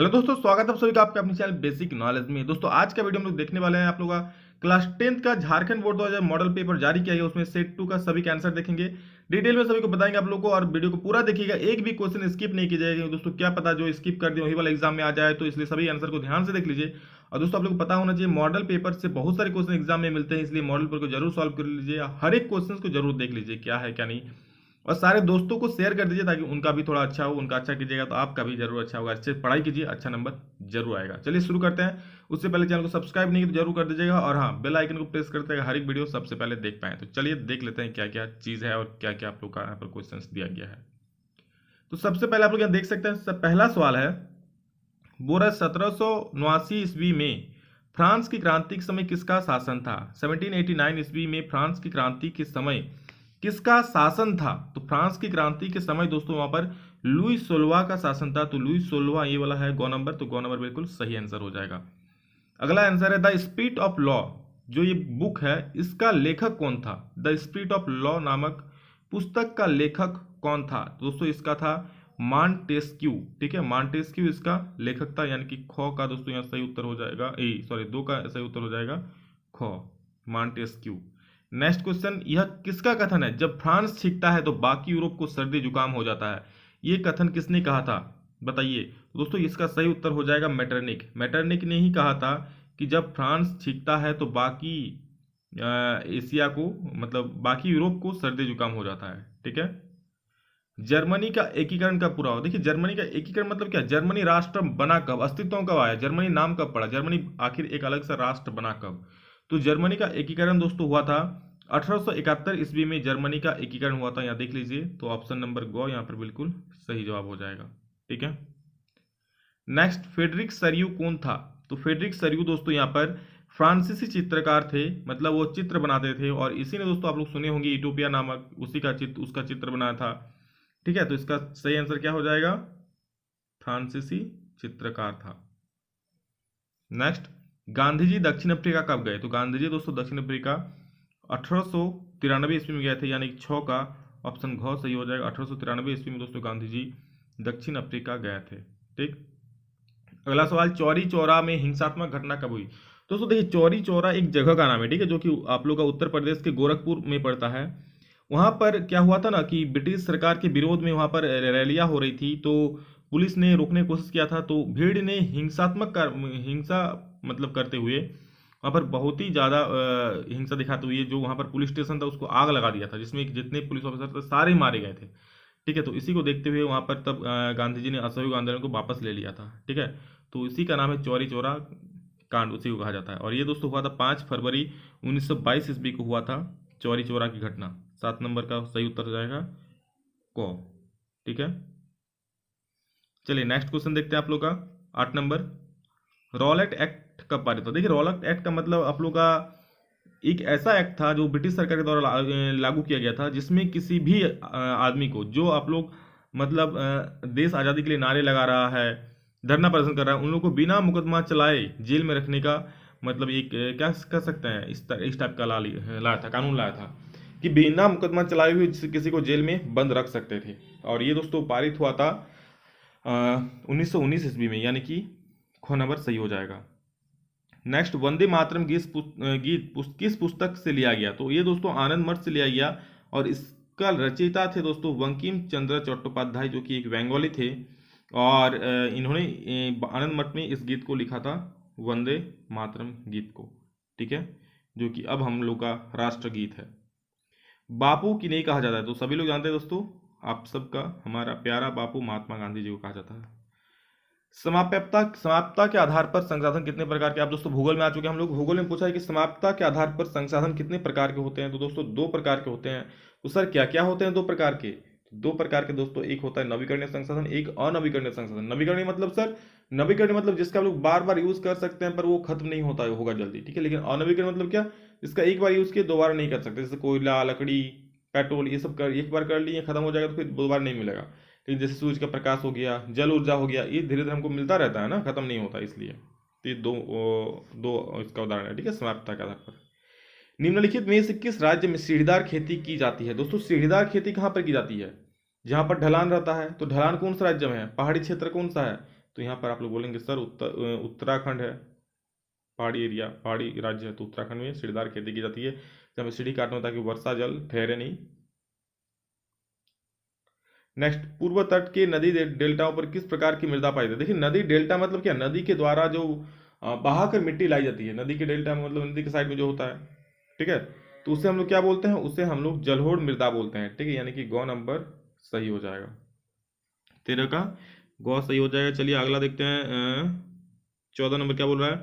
Hello दोस्तों, स्वागत है आप सभी का आपके अपने चैनल बेसिक नॉलेज में। दोस्तों आज का वीडियो हम लोग देखने वाले हैं आप लोगों का क्लास 10th का झारखंड बोर्ड 2000 मॉडल पेपर जारी किया गया, उसमें सेट 2 का सभी के आंसर देखेंगे। डिटेल में सभी को बताएंगे आप लोगों को, और वीडियो को पूरा देखिएगा, एक भी क्वेश्चन स्किप नहीं किया जाएगा। दोस्तों क्या पता जो स्किप कर दिए वही वाला एग्जाम में आ जाए, तो इसलिए सभी आंसर को ध्यान से देख लीजिए। और दोस्तों आप लोग को पता होना चाहिए मॉडल पेपर से बहुत सारे क्वेश्चन एग्जाम में मिलते हैं, इसलिए मॉडल पेपर को जरूर सॉल्व कर लीजिए, हर एक क्वेश्चन को जरूर देख लीजिए क्या है क्या नहीं। और सारे दोस्तों को शेयर कर दीजिए ताकि उनका भी थोड़ा अच्छा हो, उनका अच्छा कीजिएगा तो आपका भी जरूर अच्छा होगा। अच्छे पढ़ाई कीजिए, अच्छा नंबर जरूर आएगा। चलिए शुरू करते हैं। उससे पहले चैनल को सब्सक्राइब नहीं किया तो जरूर कर दीजिएगा, और हाँ बेल आइकन को प्रेस करते हैं हर एक वीडियो सबसे पहले देख पाएं। तो चलिए देख लेते हैं क्या क्या चीज़ है और क्या क्या आप लोग का यहाँ पर क्वेश्चन दिया गया है। तो सबसे पहले आप लोग यहाँ देख सकते हैं, पहला सवाल है, वर्ष 1789 ईस्वी में फ्रांस की क्रांति के समय किसका शासन था? 1789 ईस्वी में फ्रांस की क्रांति के समय किसका शासन था? तो फ्रांस की क्रांति के समय दोस्तों वहां पर लुई सोलवा का शासन था। तो लुई सोलवा ये वाला है गौ नंबर, तो गौ नंबर बिल्कुल सही आंसर हो जाएगा। अगला आंसर है द स्पिरिट ऑफ लॉ, जो ये बुक है इसका लेखक कौन था? द स्पिरिट ऑफ लॉ नामक पुस्तक का लेखक कौन था? तो दोस्तों इसका था मॉन्टेस्क्यू। ठीक है, मॉन्टेस्क्यू इसका लेखक था, यानी कि खो का दोस्तों यहाँ सही उत्तर हो जाएगा, सॉरी दो का सही उत्तर हो जाएगा खो, मॉन्टेस्क्यू। नेक्स्ट क्वेश्चन, यह किसका कथन है, जब फ्रांस छींकता है तो बाकी यूरोप को सर्दी जुकाम हो जाता है? ये कथन किसने कहा था बताइए? तो दोस्तों इसका सही उत्तर हो जाएगा मेटरनिक। मेटरनिक ने ही कहा था कि जब फ्रांस छींकता है तो बाकी एशिया को, मतलब बाकी यूरोप को सर्दी जुकाम हो जाता है। ठीक है। जर्मनी का एकीकरण कब पूरा हुआ? देखिए जर्मनी का एकीकरण मतलब क्या, जर्मनी राष्ट्र बना कब, अस्तित्व में कब आया, जर्मनी नाम कब पड़ा, जर्मनी आखिर एक अलग सा राष्ट्र बना कब? तो जर्मनी का एकीकरण दोस्तों हुआ था 1871 ईस्वी में, जर्मनी का एकीकरण हुआ था। यहाँ देख लीजिए, तो ऑप्शन नंबर गो यहाँ पर बिल्कुल सही जवाब हो जाएगा। ठीक है। नेक्स्ट, फेडरिक सरियू कौन था? तो फेडरिक सरियू दोस्तों यहाँ पर फ्रांसीसी चित्रकार थे, मतलब वो चित्र बनाते थे, और इसी ने दोस्तों आप लोग सुने होंगे यूटोपिया नामक उसी का चित्र, उसका चित्र बनाया था। ठीक है, तो इसका सही आंसर क्या हो जाएगा? फ्रांसीसी चित्रकार था। नेक्स्ट, गांधी जी दक्षिण अफ्रीका कब गए? तो गांधी जी दोस्तों दक्षिण अफ्रीका 1893 ईस्वी में गए थे, यानी 6 का ऑप्शन घ सही हो जाएगा। 1893 ईस्वी में दोस्तों गांधी जी दक्षिण अफ्रीका गए थे। ठीक। अगला सवाल, चौरी चौरा में हिंसात्मक घटना कब हुई? दोस्तों देखिए चौरी चौरा एक जगह का नाम है, ठीक है, जो कि आप लोग का उत्तर प्रदेश के गोरखपुर में पड़ता है। वहां पर क्या हुआ था ना कि ब्रिटिश सरकार के विरोध में वहां पर रैलियां हो रही थी, तो पुलिस ने रोकने की कोशिश किया था, तो भीड़ ने हिंसा मतलब करते हुए वहां पर बहुत ही ज्यादा हिंसा दिखाते हुए जो वहां पर पुलिस स्टेशन था उसको आग लगा दिया था, जिसमें जितने पुलिस ऑफिसर थे सारे मारे गए थे। ठीक है, तो इसी को देखते हुए वहां पर तब गांधी जी ने असहयोग आंदोलन को वापस ले लिया था। ठीक है, तो इसी का नाम है चौरी चौरा कांड, उसी को कहा जाता है। और ये दोस्तों हुआ था 5 फरवरी 1922 ईस्वी को हुआ था चौरी चौरा की घटना। 7 नंबर का सही उत्तर हो जाएगा को। ठीक है, चलिए नेक्स्ट क्वेश्चन देखते हैं आप लोग का 8 नंबर, रॉलेट एक्ट कब पारित हुआ? देखिए रॉलेट एक्ट का मतलब आप लोग का एक ऐसा एक्ट था जो ब्रिटिश सरकार के द्वारा लागू किया गया था, जिसमें किसी भी आदमी को जो आप लोग मतलब देश आज़ादी के लिए नारे लगा रहा है, धरना प्रदर्शन कर रहा है, उन लोगों को बिना मुकदमा चलाए जेल में रखने का मतलब एक क्या कह सकते हैं, इस टाइप का लाया था, कानून लाया था कि बिना मुकदमा चलाए हुए किसी को जेल में बंद रख सकते थे। और ये दोस्तों पारित हुआ था 1919 ईस्वी में, यानी कि ख नंबर सही हो जाएगा। नेक्स्ट, वंदे मातरम किस पुस्तक से लिया गया? तो ये दोस्तों आनंद मठ से लिया गया, और इसका रचयिता थे दोस्तों बंकिम चंद्र चट्टोपाध्याय, जो कि एक बंगाली थे, और इन्होंने आनंद मठ में इस गीत को लिखा था, वंदे मातरम गीत को। ठीक है, जो कि अब हम लोग का राष्ट्र गीत है। बापू की नहीं कहा जाता है, तो सभी लोग जानते हैं दोस्तों, आप सबका हमारा प्यारा बापू महात्मा गांधी जी को कहा जाता है। समाप्तता के आधार पर संसाधन कितने प्रकार के? आप दोस्तों भूगोल में आ चुके हैं हम लोग, भूगोल में पूछा है कि समाप्तता के आधार पर संसाधन कितने प्रकार के होते हैं? तो दोस्तों 2 प्रकार के होते हैं। तो सर क्या क्या होते हैं 2 प्रकार के? 2 प्रकार के दोस्तों, एक होता है नवीकरणीय संसाधन, एक अनवीकरणीय संसाधन। नवीकरणीय मतलब सर, नवीकरणीय मतलब जिसका हम लोग बार बार यूज कर सकते हैं पर वो खत्म नहीं होता होगा जल्दी। ठीक है, लेकिन अनवीकरणीय मतलब क्या, जिसका एक बार यूज किया दोबारा नहीं कर सकते, जैसे कोयला, लकड़ी, पेट्रोल, ये सब एक बार कर लिए खत्म हो जाएगा तो फिर दोबारा नहीं मिलेगा। लेकिन जैसे सूर्य का प्रकाश हो गया, जल ऊर्जा हो गया, ये धीरे धीरे हमको मिलता रहता है ना, खत्म नहीं होता, इसलिए तो ये दो इसका उदाहरण है। ठीक है, समाप्तता के आधार पर। निम्नलिखित में से किस राज्य में सीढ़ीदार खेती की जाती है? दोस्तों सीढ़ीदार खेती कहाँ पर की जाती है? जहां पर ढलान रहता है, तो ढलान कौन सा राज्य में है? पहाड़ी क्षेत्र कौन सा है? तो यहाँ पर आप लोग बोलेंगे सर उत्तराखंड है, पहाड़ी एरिया, पहाड़ी राज्य है, तो उत्तराखंड में सीढ़ीदार खेती की जाती है, जब सीढ़ी काटना होता है ताकि वर्षा जल ठहरे नहीं। नेक्स्ट, पूर्व तट के नदी डेल्टाओं पर किस प्रकार की मृदा पाई जाती है? देखिए नदी डेल्टा मतलब क्या, नदी के द्वारा जो बहाकर मिट्टी लाई जाती है, नदी के डेल्टा में मतलब नदी के साइड में जो होता है, ठीक है, तो उसे हम लोग क्या बोलते हैं, उसे हम लोग जलोढ़ मृदा बोलते हैं, ठीक है, यानी कि गौ नंबर सही हो जाएगा, 13 का गौ सही हो जाएगा। चलिए अगला देखते हैं, 14 नंबर क्या बोल रहा है,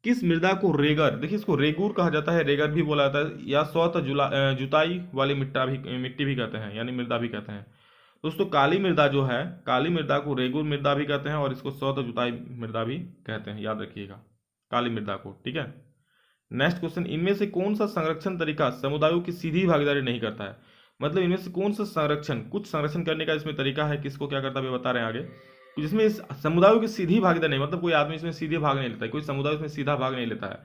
किस मृदा को रेगर, देखिए इसको रेगूर कहा जाता है, रेगर भी बोला जाता है, या स्वतः जुताई वाली मिट्टी भी कहते हैं, यानी मृदा भी कहते हैं। दोस्तों काली मृदा जो है, काली मृदा को रेगुर मृदा भी कहते हैं और इसको स्वतः जुताई मृदा भी कहते हैं, याद रखिएगा काली मृदा को, ठीक है। नेक्स्ट क्वेश्चन, इनमें से कौन सा संरक्षण तरीका समुदायों की सीधी भागीदारी नहीं करता है? मतलब इनमें से कौन सा संरक्षण, कुछ संरक्षण करने का इसमें तरीका है, किसको क्या करता है बता रहे हैं आगे, जिसमें समुदायों की सीधी भागीदारी नहीं, मतलब कोई आदमी इसमें सीधे भाग नहीं लेता है, कोई समुदाय इसमें सीधा भाग नहीं लेता है।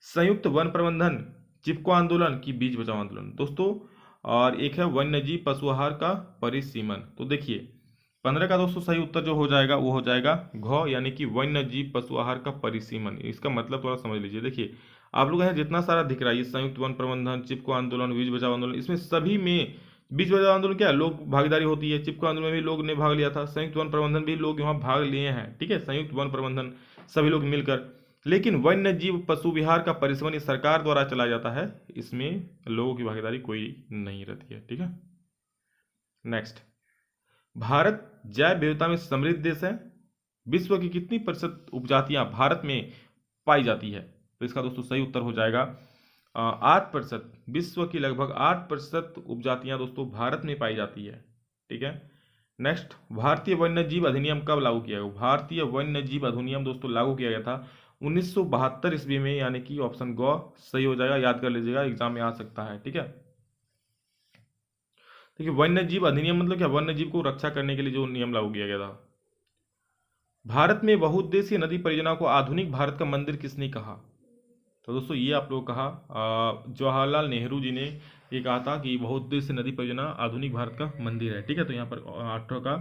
संयुक्त वन प्रबंधन, चिपको आंदोलन की बीज बचाओ आंदोलन दोस्तों, और एक है वन्यजीव पशु आहार का परिसीमन। तो देखिए 15 का दोस्तों सही उत्तर जो हो जाएगा वो हो जाएगा घ, यानी कि वन्यजीव पशु आहार का परिसीमन। इसका मतलब थोड़ा समझ लीजिए, देखिए आप लोग यहाँ जितना सारा दिख रहा है, संयुक्त वन प्रबंधन, चिपको आंदोलन, बीज बचाओ आंदोलन, इसमें सभी में बीज बचाओ आंदोलन क्या लोग भागीदारी होती है, चिपको आंदोलन में भी लोग ने भाग लिया था, संयुक्त वन प्रबंधन भी लोग यहाँ भाग लिए हैं, ठीक है, संयुक्त वन प्रबंधन सभी लोग मिलकर। लेकिन वन्य जीव पशु विहार का परिसीमन सरकार द्वारा चलाया जाता है, इसमें लोगों की भागीदारी कोई नहीं रहती है, ठीक है। नेक्स्ट, भारत जैव विविधता में समृद्ध देश है, विश्व की कितनी प्रतिशत उपजातियां भारत में पाई जाती है? तो इसका दोस्तों सही उत्तर हो जाएगा 8%, विश्व की लगभग 8% उपजातियां दोस्तों भारत में पाई जाती है, ठीक है। नेक्स्ट, भारतीय वन्य जीव अधिनियम कब लागू किया गया? भारतीय वन्य जीव अधिनियम दोस्तों लागू किया गया था 1972 ईस्वी में, यानी कि ऑप्शन ग सही हो जाएगा, याद कर लीजिएगा एग्जाम में आ सकता है, ठीक है। देखिए वन्य जीव अधिनियम मतलब क्या, वन्य जीव को रक्षा करने के लिए जो नियम लागू किया गया था। भारत में बहुउद्देशीय नदी परियोजना को आधुनिक भारत का मंदिर किसने कहा? तो दोस्तों ये आप लोग कहा जवाहरलाल नेहरू जी ने ये कहा था कि बहुउद्देशीय नदी परियोजना आधुनिक भारत का मंदिर है, ठीक है, तो यहाँ पर 18 का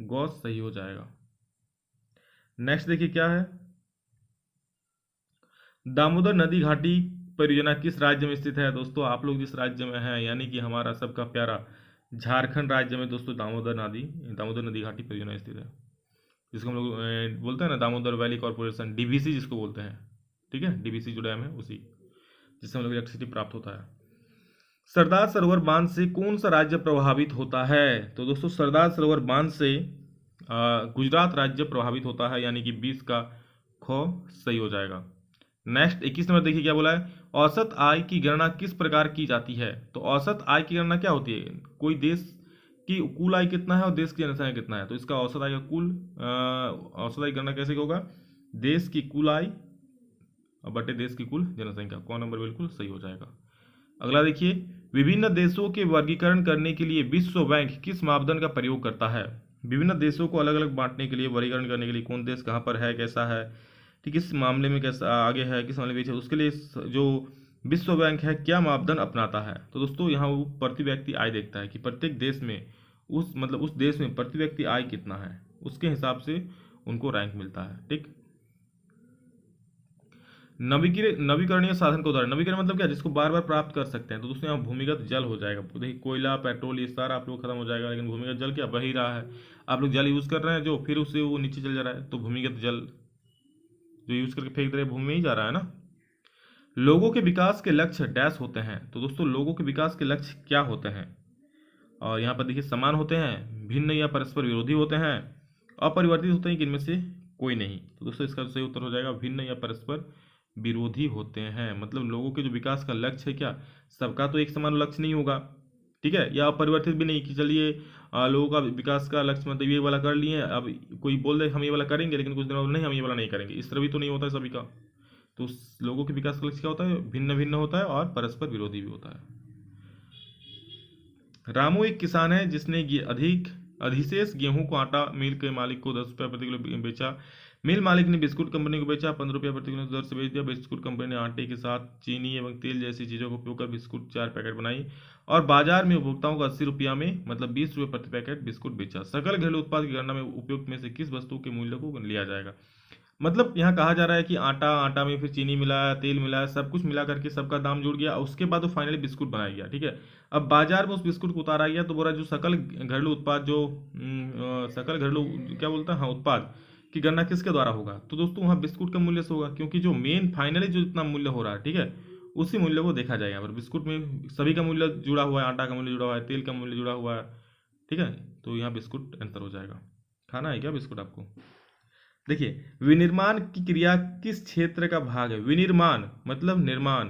ग सही हो जाएगा। नेक्स्ट देखिए क्या है, दामोदर नदी घाटी परियोजना किस राज्य में स्थित है? दोस्तों आप लोग जिस राज्य में हैं, यानी कि हमारा सबका प्यारा झारखंड राज्य में दोस्तों दामोदर नदी घाटी परियोजना स्थित है, जिसको हम लोग बोलते हैं ना दामोदर वैली कॉर्पोरेशन, डीवीसी जिसको बोलते हैं, ठीक है, डीवीसी जो डैम है उसी, जिससे हम लोग इलेक्ट्रिसिटी प्राप्त होता है। सरदार सरोवर बांध से कौन सा राज्य प्रभावित होता है? तो दोस्तों सरदार सरोवर बांध से गुजरात राज्य प्रभावित होता है, यानी कि 20 का ख सही हो जाएगा। नेक्स्ट 21 नंबर देखिए क्या बोला है, औसत आय की गणना किस प्रकार की जाती है? तो औसत आय की गणना क्या होती है, कोई देश की कुल आय कितना है और देश की जनसंख्या कितना है, तो इसका औसत आय का कुल औसत आय गणना कैसे होगा, देश की कुल आय बटे देश की कुल जनसंख्या, कौन नंबर बिल्कुल सही हो जाएगा। अगला देखिए, विभिन्न देशों के वर्गीकरण करने के लिए विश्व बैंक किस मापदंड का प्रयोग करता है? विभिन्न देशों को अलग अलग बांटने के लिए, वर्गीकरण करने के लिए, कौन देश कहाँ पर है, कैसा है, ठीक, किस मामले में कैसा आगे है, किस मामले में पीछे, उसके लिए जो विश्व बैंक है क्या मापदंड अपनाता है? तो दोस्तों यहाँ वो प्रति व्यक्ति आय देखता है कि प्रत्येक देश में उस देश में प्रति व्यक्ति आय कितना है, उसके हिसाब से उनको रैंक मिलता है, ठीक। नवीकरणीय साधन का उदाहरण, नवीकरण मतलब क्या, जिसको बार बार प्राप्त कर सकते हैं, तो दोस्तों यहाँ भूमिगत जल हो जाएगा। देखिए कोयला, पेट्रोल ये सारा आप लोग खत्म हो जाएगा, लेकिन भूमिगत जल क्या बह ही रहा है, आप लोग जल यूज कर रहे हैं जो, फिर उससे वो नीचे चल जा रहा है, तो भूमिगत जल जो यूज करके फेंक दे रहे भूमि में ही जा रहा है ना। लोगों के विकास के लक्ष्य डैश होते हैं, तो दोस्तों लोगों के विकास के लक्ष्य क्या होते हैं? और यहाँ पर देखिए समान होते हैं, भिन्न या परस्पर विरोधी होते हैं, अपरिवर्तित होते हैं कि इनमें से कोई नहीं। तो दोस्तों इसका सही उत्तर हो जाएगा भिन्न या परस्पर विरोधी होते हैं। मतलब लोगों के जो विकास का लक्ष्य है क्या, सबका तो एक समान लक्ष्य नहीं होगा, ठीक है, या अपरिवर्तित भी नहीं कि चलिए लोगों का विकास का लक्ष्य मतलब ये वाला कर लिए, अब कोई बोल दे हम ये वाला करेंगे, लेकिन कुछ दिनों नहीं हम ये वाला नहीं करेंगे, इस तरह भी तो नहीं होता है सभी का। तो लोगों के विकास का लक्ष्य क्या होता है, भिन्न भिन्न होता है और परस्पर विरोधी भी होता है। रामू एक किसान है जिसने अधिशेष गेहूं को आटा मिल के मालिक को 10 रुपये प्रति किलो बेचा, मिल मालिक ने बिस्कुट कंपनी को बेचा, 15 रुपया प्रति किलो दर से बेच दिया। बिस्कुट कंपनी ने आटे के साथ चीनी एवं तेल जैसी चीज़ों का उपयोग कर बिस्कुट 4 पैकेट बनाई और बाजार में उपभोक्ताओं को 80 रुपया में मतलब 20 रुपये प्रति पैकेट बिस्कुट बेचा। सकल घरेलू उत्पाद की गणना में उपयुक्त में से किस वस्तु के मूल्य को लिया जाएगा? मतलब यहाँ कहा जा रहा है कि आटा में फिर चीनी मिलाया, तेल मिलाया, सब कुछ मिला करके सबका दाम जुड़ गया, उसके बाद वो फाइनली बिस्कुट बनाया गया। ठीक है, अब बाजार में उस बिस्कुट को उतारा गया तो बोला जो सकल घरेलू उत्पाद जो सकल घरेलू क्या बोलता है, हाँ, उत्पाद की गणना किसके द्वारा होगा? तो दोस्तों वहाँ बिस्कुट का मूल्य से होगा, क्योंकि जो मेन फाइनली जो जितना मूल्य हो रहा है, ठीक है, उसी मूल्य को देखा जाएगा। पर बिस्कुट में सभी का मूल्य जुड़ा हुआ है, आटा का मूल्य जुड़ा हुआ है, तेल का मूल्य जुड़ा हुआ है। ठीक है, तो यहाँ बिस्कुट आंसर हो जाएगा। खाना है क्या बिस्कुट आपको? देखिए, विनिर्माण की क्रिया किस क्षेत्र का भाग है? विनिर्माण मतलब निर्माण।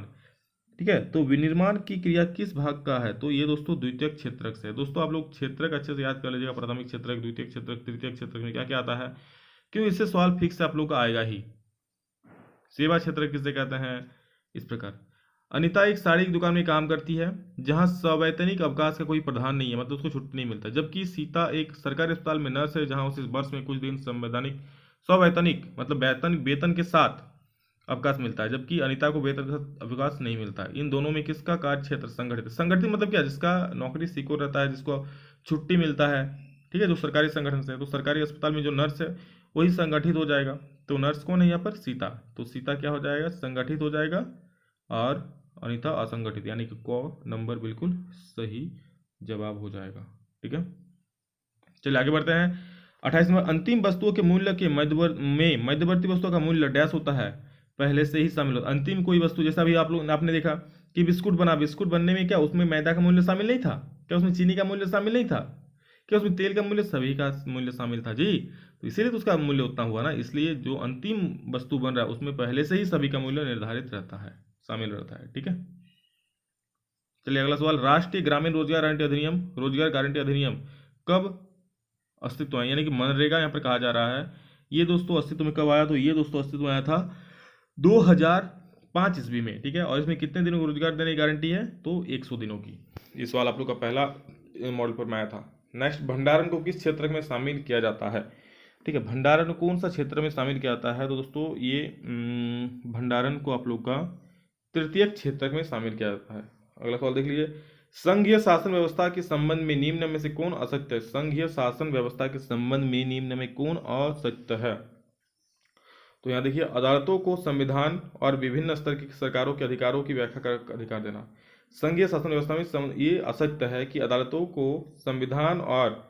ठीक है, तो विनिर्माण की क्रिया किस भाग का है? तो ये दोस्तों द्वितीयक क्षेत्रक से है। दोस्तों आप लोग क्षेत्रक अच्छे से याद कर लीजिएगा, प्राथमिक क्षेत्रक, द्वितीयक क्षेत्रक, तृतीयक क्षेत्रक में क्या क्या आता है, क्यों इससे सवाल फिक्स आप लोग का आएगा ही। सेवा क्षेत्र किसे कहते हैं? इस प्रकार अनीता एक साड़ी की दुकान में काम करती है जहां सवैतनिक अवकाश का कोई प्रावधान नहीं है, मतलब उसको छुट्टी नहीं मिलता। जबकि सीता एक सरकारी अस्पताल में नर्स है जहां उसे वर्ष में कुछ दिन संवैधानिक सवैतनिक मतलब वेतन के साथ अवकाश मिलता है, जबकि अनीता को वेतन के साथ अवकाश नहीं मिलता है। इन दोनों में किसका कार्य क्षेत्र संगठित? संगठित मतलब क्या? जिसका नौकरी सिक्योर रहता है, जिसको छुट्टी मिलता है। ठीक है, जो सरकारी संगठन से है, तो सरकारी अस्पताल में जो नर्स है वही संगठित हो जाएगा। तो नर्स कौन है यहाँ पर? सीता। तो सीता क्या हो जाएगा? संगठित हो जाएगा और अनीता असंगठित, यानी कि क नंबर बिल्कुल सही जवाब हो जाएगा। ठीक है, चलिए आगे बढ़ते हैं। 28 नंबर, अंतिम वस्तुओं के मूल्य के मध्यवर्ती वस्तुओं का मूल्य डैश होता है, पहले से ही शामिल होता है। अंतिम कोई वस्तु, जैसा भी आप लोग आपने देखा कि बिस्कुट बना, बिस्कुट बनने में क्या उसमें मैदा का मूल्य शामिल नहीं था? क्या उसमें चीनी का मूल्य शामिल नहीं था? क्या उसमें तेल का मूल्य? सभी का मूल्य शामिल था जी, तो इसीलिए तो उसका मूल्य उतना हुआ ना। इसलिए जो अंतिम वस्तु बन रहा है उसमें पहले से ही सभी का मूल्य निर्धारित रहता है, शामिल रहता है। ठीक है, चलिए अगला सवाल, राष्ट्रीय ग्रामीण रोजगार गारंटी अधिनियम कब अस्तित्व में, यानी कि मनरेगा यहाँ पर कहा जा रहा है, ये दोस्तों अस्तित्व में कब आया? तो ये दोस्तों अस्तित्व में आया था 2005 ईस्वी में। ठीक है, और इसमें कितने दिनों को रोजगार देने की गारंटी है? तो 100 दिनों की। ये सवाल आप लोग का पहला मॉडल पर में आया था। नेक्स्ट, भंडारण को किस क्षेत्र में शामिल किया जाता है? ठीक है, भंडारण कौन सा क्षेत्र में शामिल किया जाता है? तो दोस्तों ये भंडारण को आप लोग का तृतीयक क्षेत्र में शामिल किया जाता है। अगला सवाल देख लीजिए, संघीय शासन व्यवस्था के संबंध में निम्न में से कौन असत्य है? संघीय शासन व्यवस्था के संबंध में निम्न में कौन असत्य है? तो यहाँ देखिए, अदालतों को संविधान और विभिन्न स्तर की सरकारों के अधिकारों की व्याख्या का अधिकार देना। संघीय शासन व्यवस्था में ये असत्य है कि अदालतों को संविधान और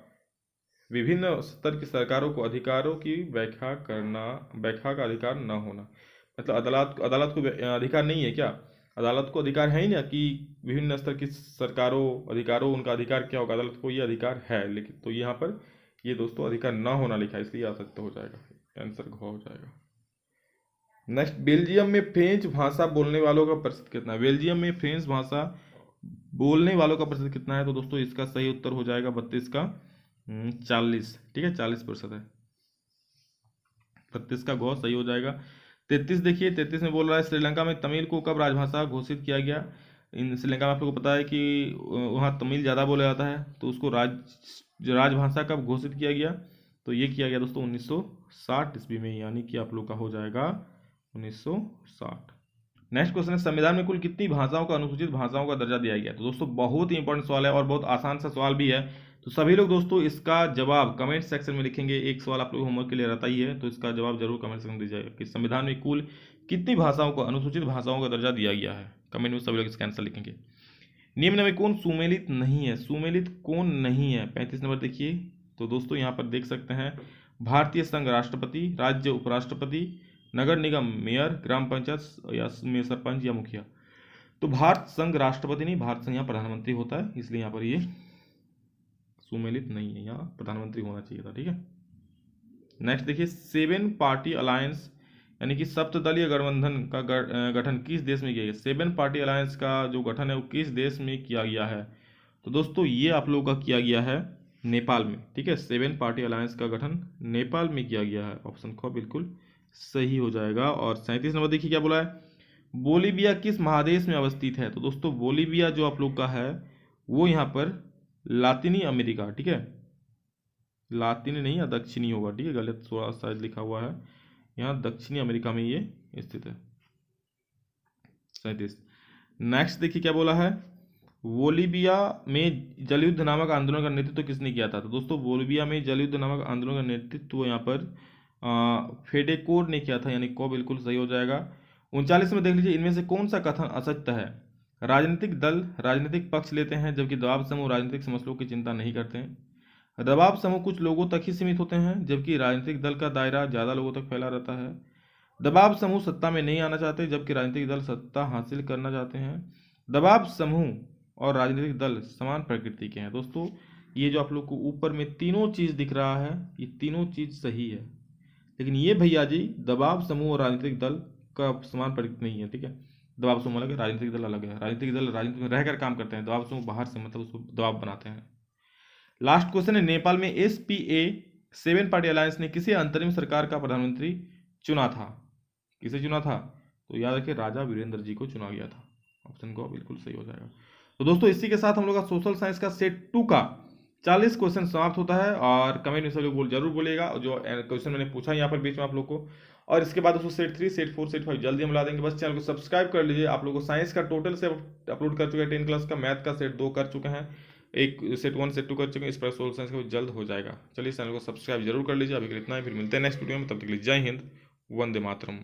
विभिन्न स्तर की सरकारों को अधिकारों की व्याख्या का अधिकार न होना। मतलब अदालत को अधिकार नहीं है क्या? अदालत को अधिकार है ही ना कि विभिन्न स्तर की अधिकारों उनका अधिकार क्या होगा? अदालत को ये अधिकार है, लेकिन तो यहाँ पर ये दोस्तों अधिकार ना होना लिखा है, इसलिए असत्य हो जाएगा, आंसर घ हो जाएगा। नेक्स्ट, बेल्जियम में फ्रेंच भाषा बोलने वालों का प्रतिशत कितना है? बेल्जियम में फ्रेंच भाषा बोलने वालों का प्रतिशत कितना है? तो दोस्तों इसका सही उत्तर हो जाएगा 32 का 40। ठीक है, 40% है, 32 का गौ सही हो जाएगा। 33 देखिए, 33 में बोल रहा है श्रीलंका में तमिल को कब राजभाषा घोषित किया गया? इन श्रीलंका में आप लोगों को पता है कि वहाँ तमिल ज़्यादा बोला जाता है, तो उसको राजभाषा कब घोषित किया गया? तो ये किया गया दोस्तों 1960 ईस्वी में, यानी कि आप लोग का हो जाएगा 1960। नेक्स्ट क्वेश्चन है, संविधान में कुल कितनी भाषाओं का अनुसूचित भाषाओं का दर्जा दिया गया? तो दोस्तों बहुत ही इंपॉर्टेंट सवाल है और बहुत आसान सा सवाल भी है, तो सभी लोग दोस्तों इसका जवाब कमेंट सेक्शन में लिखेंगे। एक सवाल आप लोग होमवर्क के लिए रहता ही है, तो इसका जवाब जरूर कमेंट सेक्शन में दीजिएगा कि संविधान में कुल कितनी भाषाओं को अनुसूचित भाषाओं का दर्जा दिया गया है। कमेंट में सभी लोग इसका आंसर लिखेंगे। निम्न में कौन सुमेलित नहीं है? सुमेलित कौन नहीं है? 35 नंबर देखिए, तो दोस्तों यहाँ पर देख सकते हैं, भारतीय संघ राष्ट्रपति, राज्य उपराष्ट्रपति, नगर निगम मेयर, ग्राम पंचायत या में सरपंच या मुखिया। तो भारत संघ राष्ट्रपति नहीं, भारत संघ यहाँ प्रधानमंत्री होता है, इसलिए यहाँ पर ये सुमेलित नहीं है, यहाँ प्रधानमंत्री होना चाहिए था। ठीक है, नेक्स्ट देखिए, 7 पार्टी अलायंस यानी कि सप्तदलीय गठबंधन का गठन किस देश में किया गया? 7 पार्टी अलायंस का जो गठन है वो किस देश में किया गया है? तो दोस्तों ये आप लोगों का किया गया है नेपाल में। ठीक है, 7 पार्टी अलायंस का गठन नेपाल में किया गया है, ऑप्शन ख बिल्कुल सही हो जाएगा। और 37 नंबर देखिए क्या बोला है, बोलीविया किस महादेश में अवस्थित है? तो दोस्तों बोलीविया जो आप लोग का है वो यहाँ पर लातिनी अमेरिका, ठीक है, लातिनी नहीं या दक्षिणी होगा, ठीक है, गलत थोड़ा शायद लिखा हुआ है, यहाँ दक्षिणी अमेरिका में ये स्थित है। 37। नेक्स्ट देखिए क्या बोला है, बोलीविया में जलयुद्ध नामक आंदोलन का नेतृत्व किसने किया था। तो दोस्तों बोलीविया में जलयुद्ध नामक आंदोलन का नेतृत्व यहाँ पर फेडेकोर ने किया था, यानी को बिल्कुल सही हो जाएगा। 39 में देख लीजिए, इनमें से कौन सा कथन असत्य है। राजनीतिक दल राजनीतिक पक्ष लेते हैं जबकि दबाव समूह राजनीतिक मसलों की चिंता नहीं करते हैं। दबाव समूह कुछ लोगों तक ही सीमित होते हैं जबकि राजनीतिक दल का दायरा ज़्यादा लोगों तक फैला रहता है। दबाव समूह सत्ता में नहीं आना चाहते जबकि राजनीतिक दल सत्ता हासिल करना चाहते हैं। दबाव समूह और राजनीतिक दल समान प्रकृति के हैं। दोस्तों ये जो आप लोग को ऊपर में तीनों चीज़ दिख रहा है, ये तीनों चीज़ सही है, लेकिन ये भैया जी दबाव समूह और राजनीतिक दल का समान प्रकृति नहीं है। ठीक है, दबाव समूह अलग है, राजनीतिक दल अलग है। राजनीतिक दल राजनीति में रहकर काम करते हैं, दबाव समूह बाहर से मतलब उसको दबाव बनाते हैं। लास्ट क्वेश्चन है, नेपाल में SPA 7 पार्टी अलायंस ने किसे अंतरिम सरकार का प्रधानमंत्री चुना था। किसे चुना था, तो याद रखिए राजा वीरेंद्र जी को चुना गया था। ऑप्शन को बिल्कुल सही हो जाएगा। तो दोस्तों इसी के साथ हम लोग का सोशल साइंस का सेट 2 का 40 क्वेश्चन समाप्त होता है। और कमेंट में सब लोग जरूर बोलिएगा जो क्वेश्चन मैंने पूछा यहाँ पर बीच में आप लोग को। और इसके बाद उसको सेट 3, सेट 4, सेट 5 जल्दी हम ला देंगे। बस चैनल को सब्सक्राइब कर लीजिए। आप लोगों को साइंस का टोटल से अपलोड कर चुके हैं 10 क्लास का, मैथ का सेट 2 कर चुके हैं, एक सेट 1 सेट 2 कर चुके हैं। इस पर सोशल साइंस का जल्द हो जाएगा। चलिए चैनल को सब्सक्राइब जरूर कर लीजिए। अभी के लिए इतना ही, फिर मिलते हैं नेक्स्ट वीडियो में। तब तक के लिए जय हिंद, वंदे मातरम।